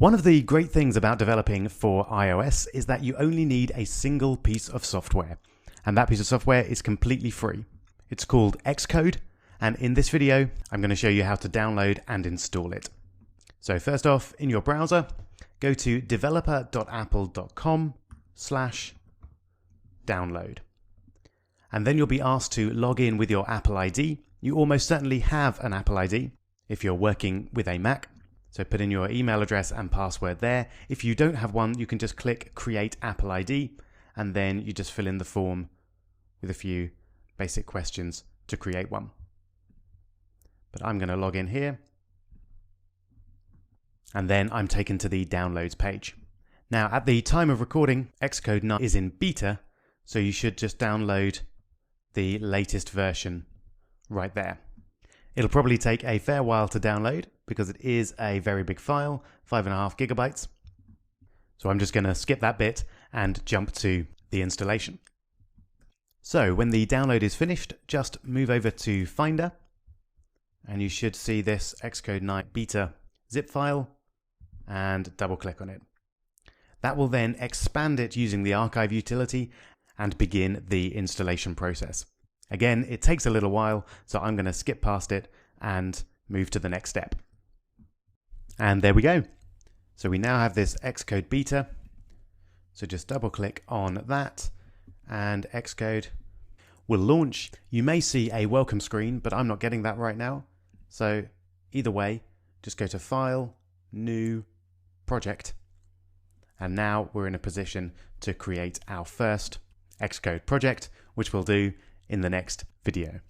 One of the great things about developing for iOS is that you only need a single piece of software, and that piece of software is completely free. It's called Xcode, and in this video, I'm going to show you how to download and install it. So first off, in your browser, go to developer.apple.com/download. And then you'll be asked to log in with your Apple ID. You almost certainly have an Apple ID if you're working with a Mac. So put in your email address and password there. If you don't have one, you can just click Create Apple ID, and then you just fill in the form with a few basic questions to create one. But I'm going to log in here. And then I'm taken to the downloads page. Now, at the time of recording, Xcode 9 is in beta, so you should just download the latest version right there. It'll probably take a fair while to download because it is a very big file, 5.5 gigabytes. So I'm just going to skip that bit and jump to the installation. So when the download is finished, just move over to Finder, and you should see this Xcode 9 beta zip file, and double click on it. That will then expand it using the archive utility and begin the installation process. Again, it takes a little while, so I'm going to skip past it and move to the next step. And there we go. So we now have this Xcode beta. So just double click on that and Xcode will launch. You may see a welcome screen, but I'm not getting that right now. So either way, just go to File, New, Project. And now we're in a position to create our first Xcode project, which we'll do in the next video.